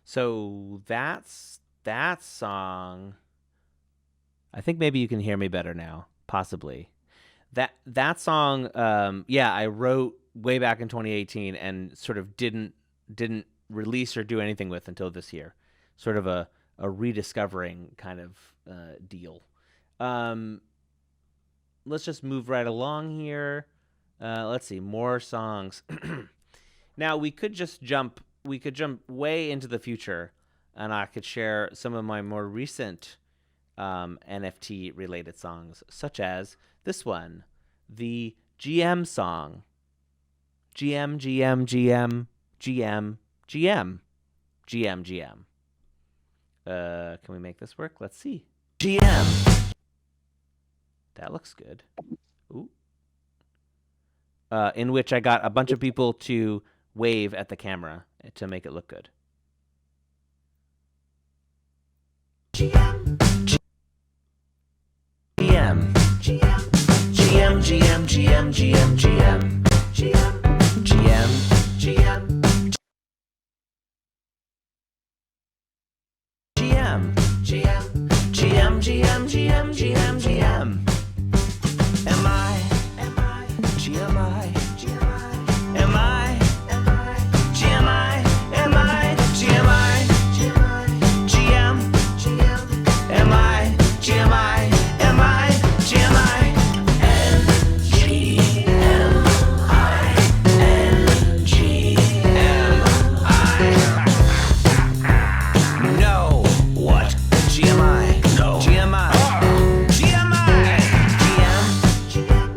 So that's that song. I think maybe you can hear me better now, possibly. That song, yeah, I wrote way back in 2018 and sort of didn't release or do anything with until this year. Sort of a rediscovering kind of deal. Um, let's just move right along here. Let's see, more songs. Now we could just jump. We could jump way into the future, and I could share some of my more recent NFT related songs, such as this one, the GM song. GM, GM, GM, GM, GM, GM, GM. Can we make this work? Let's see. GM. That looks good. Ooh. In which I got a bunch of people to wave at the camera to make it look good. GM. GM. GM. GM. GM. GM. GM. GM. GM. GM. GM. GM. GM. GM. GM. GM. GM. GM. Am I? Am I? GMI. GMI. Am I? Am I? GMI. Am I? GMI. GMI. GM. GM. Am I? GMI. Am I? GMI. N G M I. N G M I. No. What? GMI. No. GMI. GMI. GM. GM.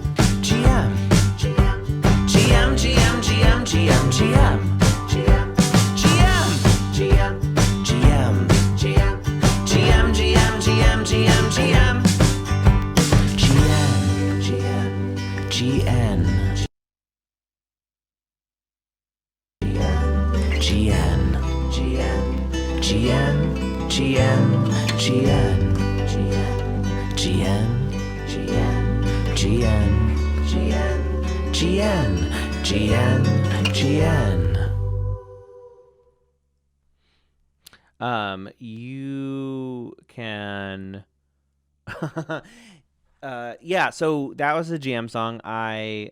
GM. GM. GM. GM. GM. GM. GM. GM. GM. GM. GM. GM. GM. GM. GN. GN. GN. GN. GN. GN. GN. GN. GN. GN. GN. GN. You can yeah, so that was a GM song. I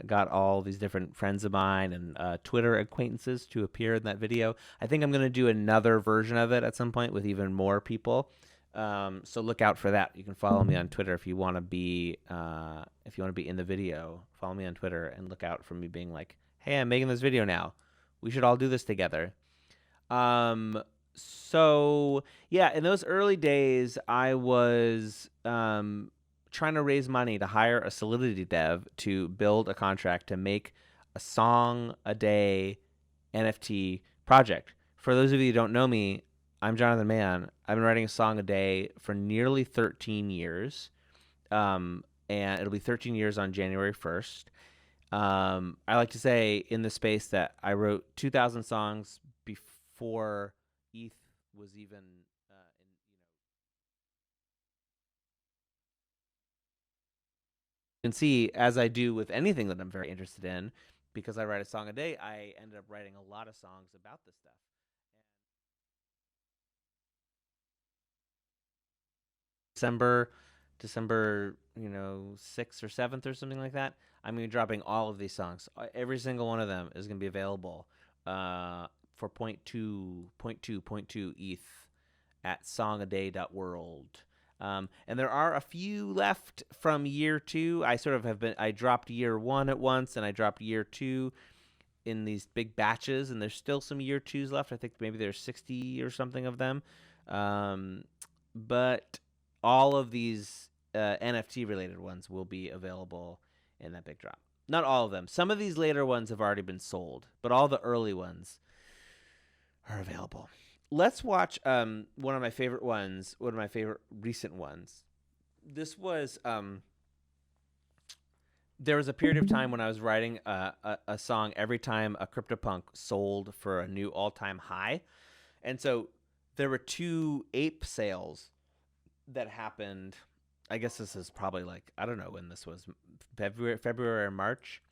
got all these different friends of mine and Twitter acquaintances to appear in that video. I think I'm going to do another version of it at some point with even more people. So look out for that. You can follow me on Twitter if you want to be in the video. Follow me on Twitter and look out for me being like, "Hey, I'm making this video now. We should all do this together." So yeah, in those early days, I was trying to raise money to hire a Solidity dev to build a contract to make a song a day NFT project. For those of you who don't know me, I'm Jonathan Mann. I've been writing a song a day for nearly 13 years, and it'll be 13 years on January 1st. I like to say in the space that I wrote 2,000 songs before ETH was even You can see, as I do with anything that I'm very interested in, because I write a song a day, I ended up writing a lot of songs about this stuff. December, 6th or 7th or something like that, I'm going to be dropping all of these songs. Every single one of them is going to be available for 0.2 ETH at songaday.world. And there are a few left from year 2. I dropped year 1 at once, and I dropped year 2 in these big batches, and there's still some year 2s left. I think maybe there's 60 or something of them. But all of these NFT related ones will be available in that big drop. Not all of them. Some of these later ones have already been sold, but all the early ones are available. Let's watch one of my favorite ones, one of my favorite recent ones. This was there was a period of time when I was writing a song every time a CryptoPunk sold for a new all-time high. And so there were 2 ape sales that happened. I guess this is probably I don't know when this was, February or March.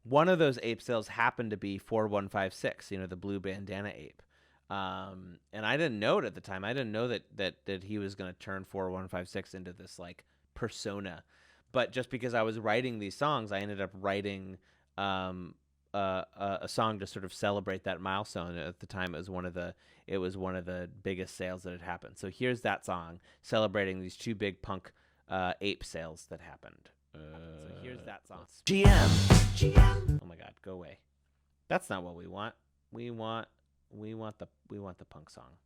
One of those ape sales happened to be 4156, the blue bandana ape. And I didn't know it at the time. I didn't know that he was going to turn 4156 into this like persona. But just because I was writing these songs, I ended up writing a song to sort of celebrate that milestone. At the time, it was one of the biggest sales that had happened. So here's that song celebrating these two big punk ape sales that happened. So here's that song. GM. Oh my God, go away. That's not what we want. We want the punk song.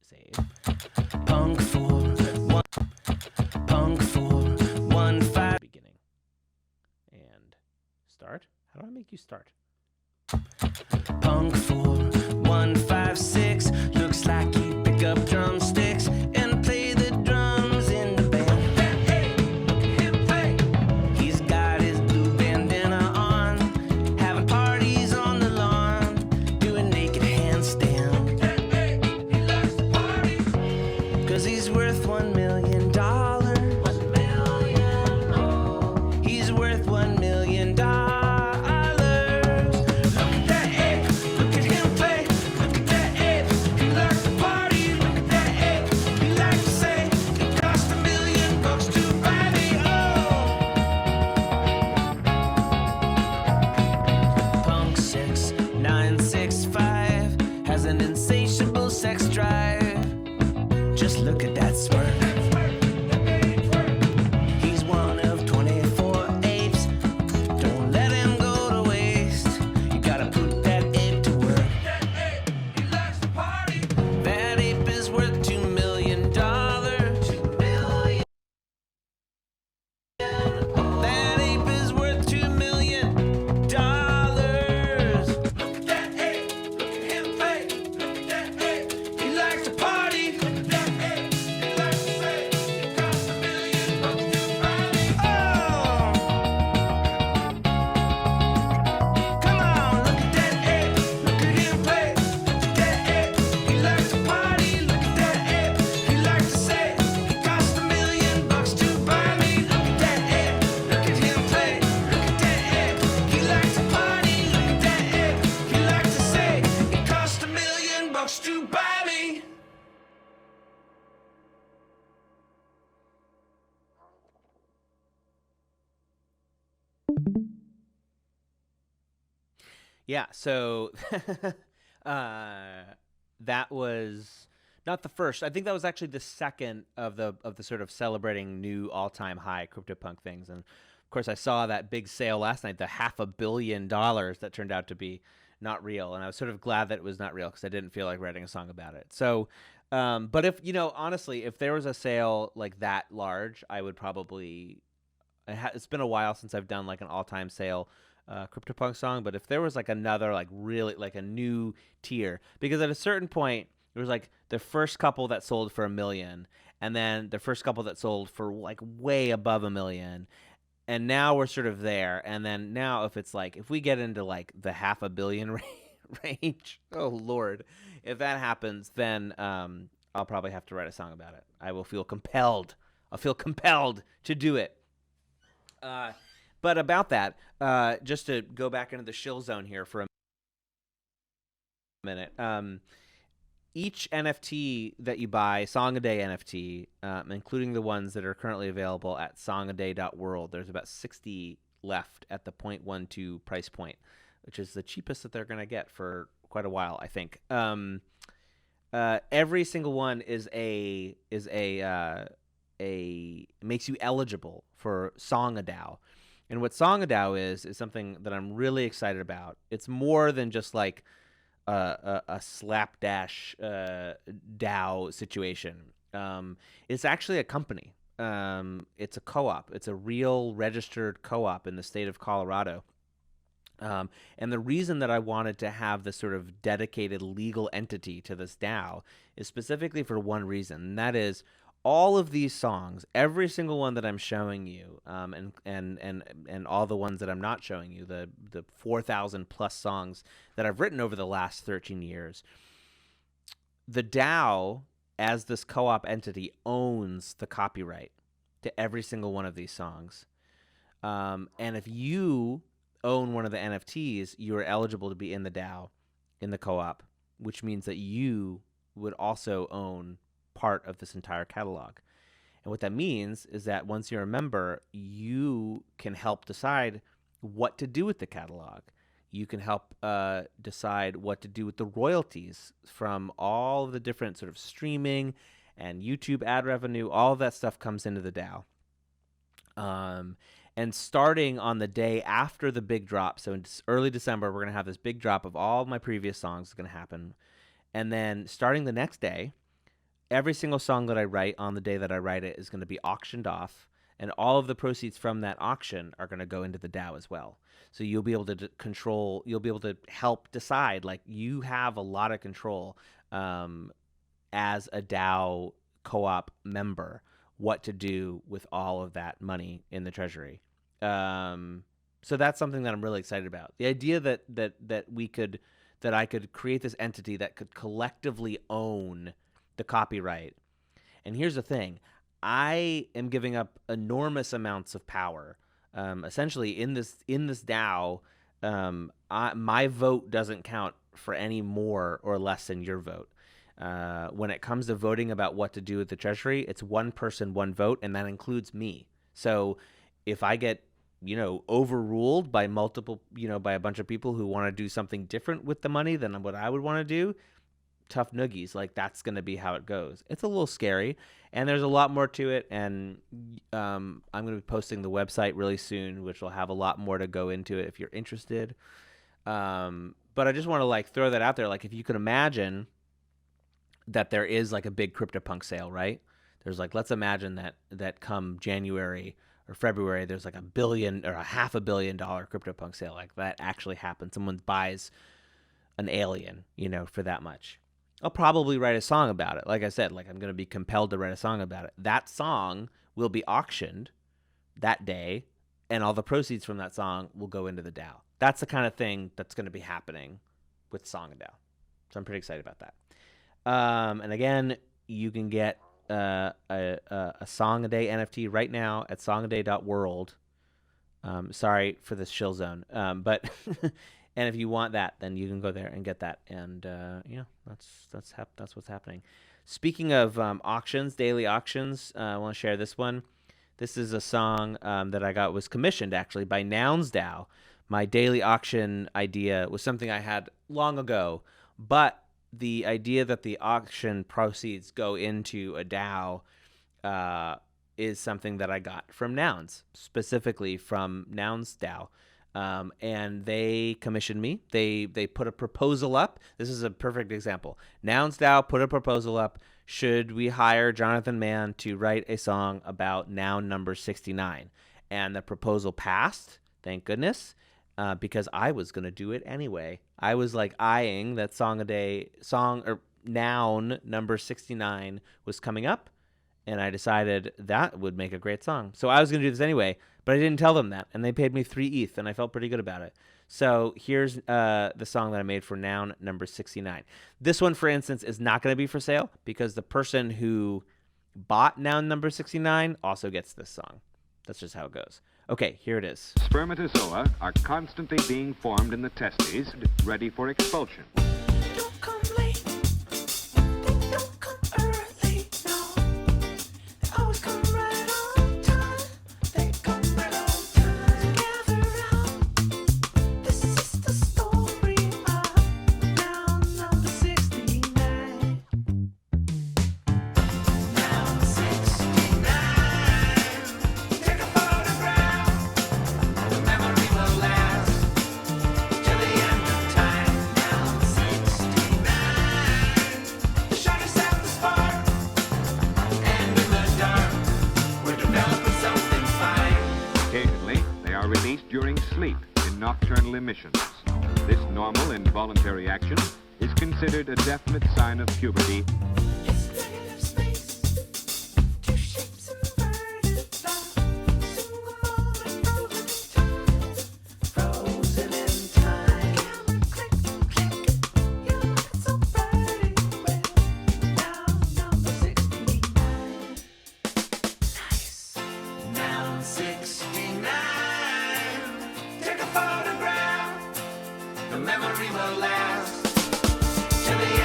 Save. Punk 415 beginning. And start. How do I make you start? Punk 4156 looks like you pick up drumsticks and play the drums in the band. Hey, look at him play. He's got his blue bandana on, having parties on the lawn, doing naked handstand. Hey, he likes to party, 'cause he's worth $1 million. He's worth $1 million. Look at that swerve. He's one of 24 apes. Don't let him go to waste. You gotta put that ape to work. That ape, he likes to party. That ape is worth $2 million. $2 million. That ape is worth $2 million. Look at that ape. Look at him play. Look at that ape. He likes to party. Yeah, so that was not the first. I think that was actually the second of the sort of celebrating new all-time high CryptoPunk things. And of course, I saw that big sale last night, the $500 million that turned out to be not real. And I was sort of glad that it was not real because I didn't feel like writing a song about it. So, but if, honestly, if there was a sale like that large, I would probably, it's been a while since I've done like an all-time sale CryptoPunk song, but if there was like another like really like a new tier, because at a certain point there was like the first couple that sold for $1 million, and then the first couple that sold for like way above $1 million, and now we're sort of there, and then now if it's like if we get into like the $500 million range, oh Lord, if that happens, then I'll probably have to write a song about it. I will feel compelled. I'll feel compelled to do it. But about that, just to go back into the shill zone here for a minute, each NFT that you buy, Song a Day NFT, including the ones that are currently available at songaday.world, there's about 60 left at the 0.12 price point, which is the cheapest that they're going to get for quite a while, I think. Every single one makes you eligible for SongADAO. And what SongADAO is something that I'm really excited about. It's more than just like a slapdash DAO situation. It's actually a company. It's a co-op. It's a real registered co-op in the state of Colorado. And the reason that I wanted to have this sort of dedicated legal entity to this DAO is specifically for one reason, and that is all of these songs, every single one that I'm showing you, and all the ones that I'm not showing you, the 4,000 plus songs that I've written over the last 13 years, the DAO, as this co-op entity, owns the copyright to every single one of these songs. And if you own one of the NFTs, you are eligible to be in the DAO, in the co-op. which means that you would also own part of this entire catalog. And what that means is that once you're a member, you can help decide what to do with the catalog. You can help decide what to do with the royalties from all of the different sort of streaming and YouTube ad revenue. All of that stuff comes into the DAO. And starting on the day after the big drop, so in early December, we're going to have this big drop of all of my previous songs is going to happen. And then starting the next day, every single song that I write on the day that I write it is going to be auctioned off, and all of the proceeds from that auction are going to go into the DAO as well. So you'll be able to control, you'll be able to help decide, like you have a lot of control as a DAO co-op member, what to do with all of that money in the treasury. So that's something that I'm really excited about. The idea that I could create this entity that could collectively own the copyright. And here's the thing. I am giving up enormous amounts of power. Essentially, in this DAO, my vote doesn't count for any more or less than your vote. When it comes to voting about what to do with the treasury, it's one person, one vote, and that includes me. So if I get, overruled by by a bunch of people who want to do something different with the money than what I would want to do, tough noogies. Like, that's going to be how it goes. It's a little scary, and there's a lot more to it, and I'm going to be posting the website really soon, which will have a lot more to go into it if you're interested. But I just want to throw that out there. Like, if you could imagine that there is a big CryptoPunk sale, right? There's let's imagine that come January or February, there's $1 billion or $500 million CryptoPunk sale. Like, that actually happens. Someone buys an alien, for that much. I'll probably write a song about it. Like I said, I'm going to be compelled to write a song about it. That song will be auctioned that day, and all the proceeds from that song will go into the DAO. That's the kind of thing that's going to be happening with Song DAO. So I'm pretty excited about that. And again, you can get a Song a Day NFT right now at songaday.world. Sorry for this shill zone. But and if you want that, then you can go there and get that. And that's what's happening. Speaking of auctions, daily auctions, I want to share this one. This is a song that I was commissioned actually by MaskDAO. My daily auction idea was something I had long ago, but the idea that the auction proceeds go into a DAO is something that I got from Nouns, specifically from MaskDAO. And they commissioned me. They put a proposal up. This is a perfect example. MaskDAO put a proposal up. Should we hire Jonathan Mann to write a song about noun number 69? And the proposal passed, thank goodness, because I was going to do it anyway. I was eyeing that Song or noun number 69 was coming up, and I decided that would make a great song. So I was going to do this anyway, but I didn't tell them that, and they paid me 3 ETH, and I felt pretty good about it. So here's the song that I made for noun number 69. This one, for instance, is not going to be for sale because the person who bought noun number 69 also gets this song. That's just how it goes. Okay, here it is. Spermatozoa are constantly being formed in the testes, ready for expulsion. Don't come late. They don't come early. No, they always come right on time. They come right on time. So gather round. This is the story of noun number 69. Noun 69. Take a photograph. The memory will last till the end of time. Noun 69. Shine us out the spark, and in the dark, we're developing something fine. Occasionally, they are released during sleep in nocturnal emissions. This normal involuntary action is considered a definite sign of puberty. It's negative space, two shapes inverted thought, single moment frozen in time. Camera click, you look so pretty well. Noun number 69. Nice. Noun 69. Take a photograph. The memory will last till the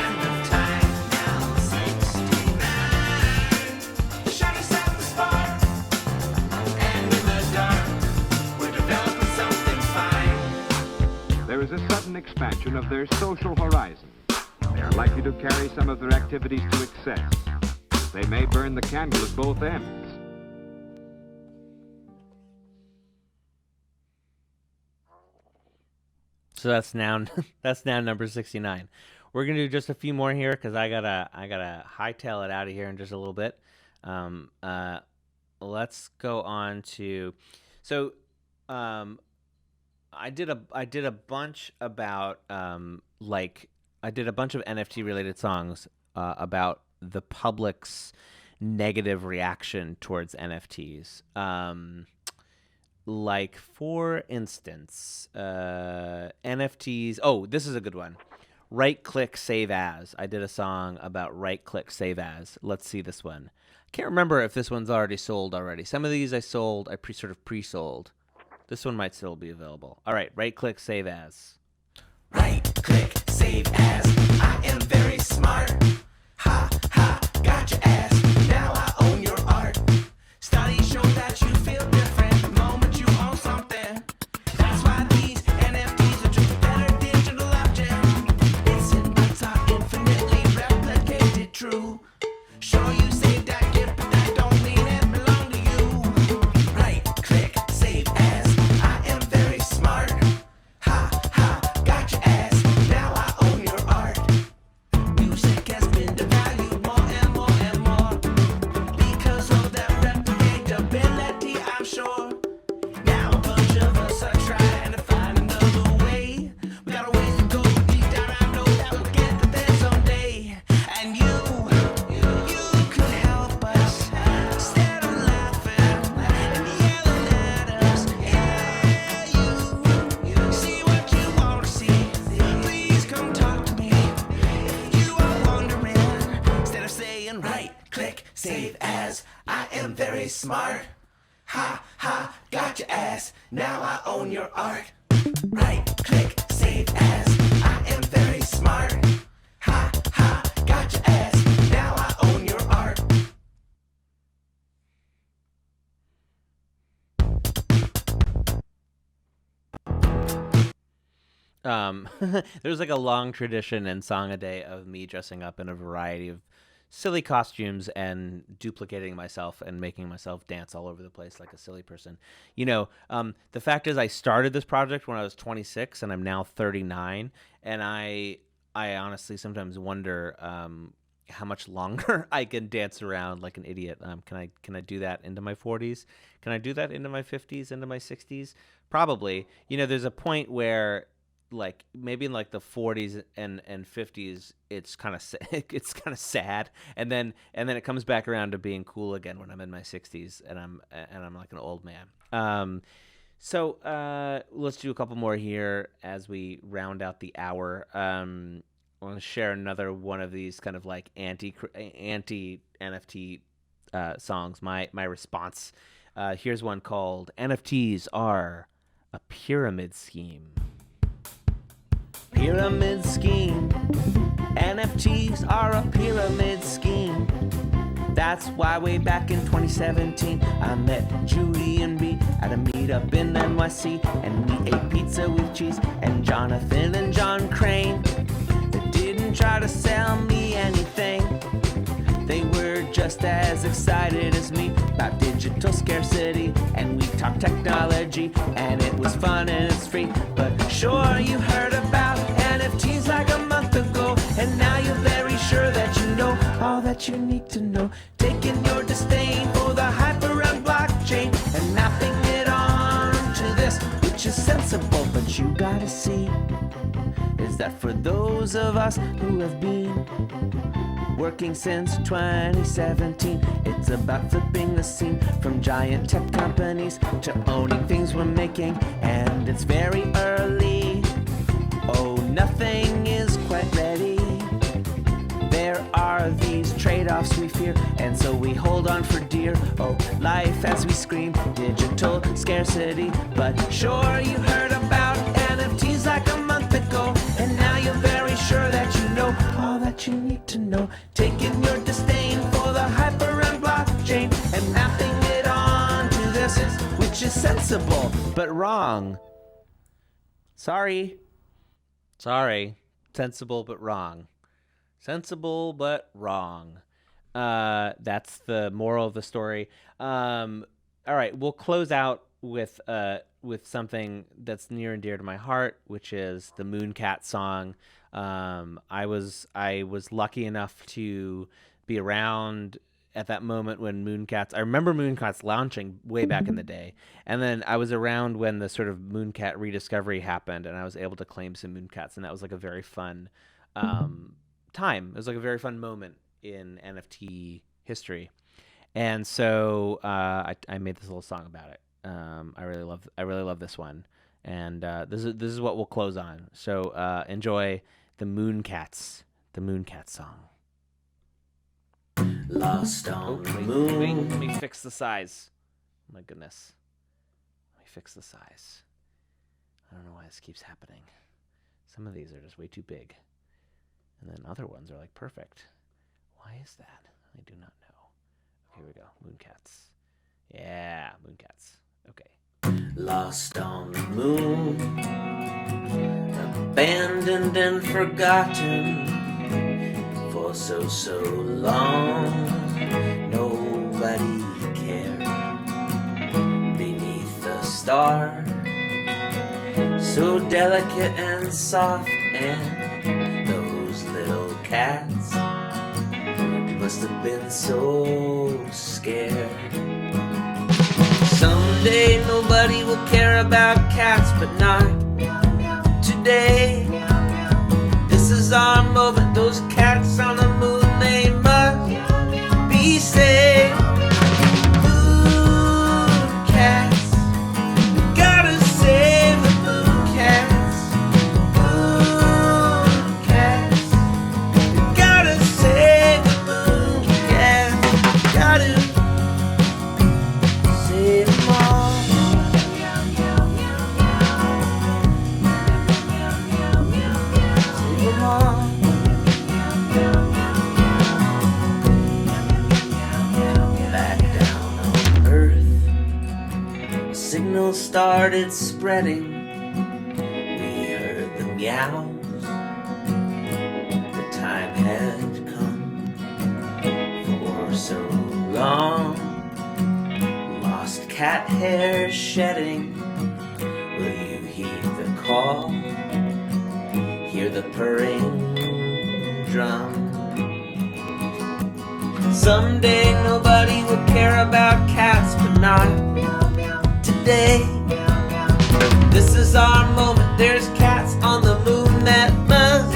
expansion of their social horizon. They are likely to carry some of their activities to excess. They may burn the candle at both ends. So that's now number 69. We're gonna do just a few more here because I gotta hightail it out of here in just a little bit. Let's go on to, so I did a bunch about I did a bunch of NFT related songs about the public's negative reaction towards NFTs. Like, for instance, NFTs. Oh, this is a good one. Right-click save as. I did a song about right-click save as. Let's see this one. Can't remember if this one's already sold already. Some of these I sold. I pre-sold. This one might still be available. All right, right-click save as. Right-click, save as. I am very smart. Ha, ha, got your ass. Now I own your art. Studies show that you feel different the moment you own something. That's why these NFTs are just a better digital object. Its inputs are infinitely replicated true. Sure, you saved that gift, but that don't mean it belonged to you. Right-click, save as. I am very smart. Ha, ha, got your ass. Now I own your art. Music has been devalued more and more and more because of that replicatability, I'm sure. Now a bunch of us are trying to find another way. We got a ways to go, but deep down I know that we'll get there someday. And you could help us instead of laughing and yelling at us. Yeah, you see what you want to see. Please come talk to me. You are wondering instead of saying right click save as. I am very smart. Ha ha, got your ass. Now I own your art. Right click save as. I am very smart. Ha ha, got your ass. Now I own your art. There's like a long tradition in Song a Day of me dressing up in a variety of silly costumes and duplicating myself and making myself dance all over the place like a silly person. The fact is I started this project when I was 26 and I'm now 39, and I honestly sometimes wonder how much longer I can dance around like an idiot. Can I do that into my 40s? Can I do that into my 50s, into my 60s? Probably. There's a point where, like, maybe in like the 40s and 50s, it's kind of sad, and then it comes back around to being cool again when I'm in my 60s and I'm like an old man. So let's do a couple more here as we round out the hour. I want to share another one of these kind of like anti NFT songs. My response. Here's one called "NFTs Are a Pyramid Scheme." Pyramid scheme. NFTs are a pyramid scheme. That's why way back in 2017 I met Judy and B at a meetup in NYC, and we ate pizza with cheese. And Jonathan and John Crane, they didn't try to sell me anything. They were just as excited as me about digital scarcity, and we talked technology, and it was fun and it's free. But sure, you heard about NFTs like a month ago, and now you're very sure that you know all that you need to know. Taking your disdain for the hype around blockchain and mapping it on to this, which is sensible. But you gotta see is that for those of us who have been working since 2017, it's about flipping the scene from giant tech companies to owning things we're making, and it's very early. Oh, nothing is quite ready. There are these trade-offs we fear, and so we hold on for dear. Oh, life as we scream digital scarcity. But sure, you heard about NFTs like a month ago, and now you're very sure that you know all that you need to know. Taking your disdain for the hype around blockchain and mapping it on to this, which is sensible but wrong. Sorry. Sorry. Sensible but wrong. Sensible but wrong. That's the moral of the story. All right, we'll close out with something that's near and dear to my heart, which is the Mooncat song. I was lucky enough to be around at that moment when Mooncats. I remember Mooncats launching way back in the day, and then I was around when the sort of Mooncat rediscovery happened, and I was able to claim some Mooncats, and that was like a very fun time. It was like a very fun moment in NFT history, and so I made this little song about it. I really love this one, and this is what we'll close on. So enjoy the Mooncat song. Lost on the moon. Let me fix the size. Oh my goodness, let me fix the size. I don't know why this keeps happening. Some of these are just way too big, and then other ones are like perfect. Why is that? I do not know. Here we go. Mooncats. Yeah, Mooncats. Okay. Lost on the moon, abandoned and forgotten for so long. Nobody cared. Beneath the star, so delicate and soft, and those little cats must have been so scared. Someday nobody will care about cats, but not today. This is our moment. Those cats on the moon, they must be saved. Moon cats, we gotta save the moon cats. Moon cats, we gotta save the moon cats. Gotta save them all. Save them all. Back down on Earth, a signal started spreading. We heard the meows. The time had come for so long. Lost cat hair shedding. Will you heed the call? Hear the purring drum. Someday nobody will care about cats, but not today. This is our moment. There's cats on the moon that must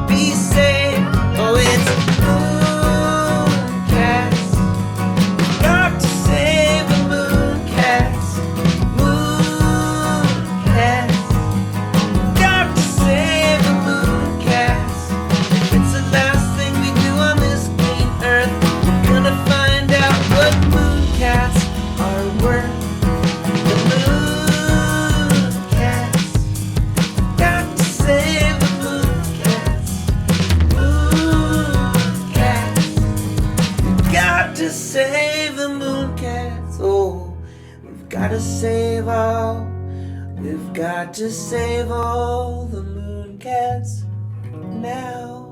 be saved. Oh, it's moon cats. Got to save the moon cats. Moon cats. Got to save the moon cats. If it's the last thing we do on this green earth, we're gonna find out what moon cats are worth. The moon cats. Got to save the moon cats. Moon cats. Got to save the moon cats. Oh, we've got to save all. We've got to save all the moon cats now.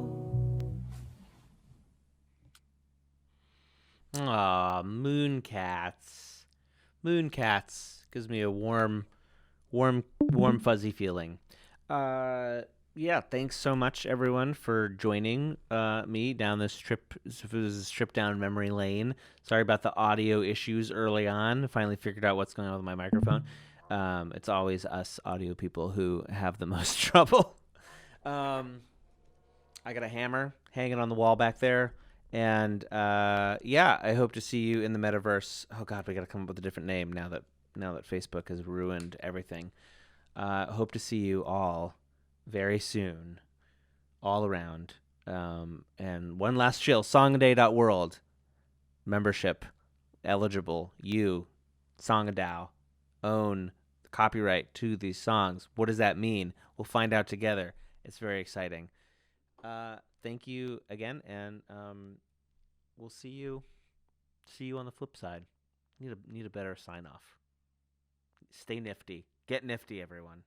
Aw, Mooncats. Mooncats gives me a warm, fuzzy feeling. Yeah, thanks so much, everyone, for joining me down this trip. This is trip down memory lane. Sorry about the audio issues early on. Finally figured out what's going on with my microphone. It's always us audio people who have the most trouble. I got a hammer hanging on the wall back there. And yeah, I hope to see you in the metaverse. Oh God, we got to come up with a different name now that Facebook has ruined everything. Hope to see you all very soon, all around. And one last chill: songaday.world membership eligible. You, SongaDAO, own the copyright to these songs. What does that mean? We'll find out together. It's very exciting. Thank you again, and we'll see you on the flip side. Need a better sign off. Stay nifty. Get nifty, everyone.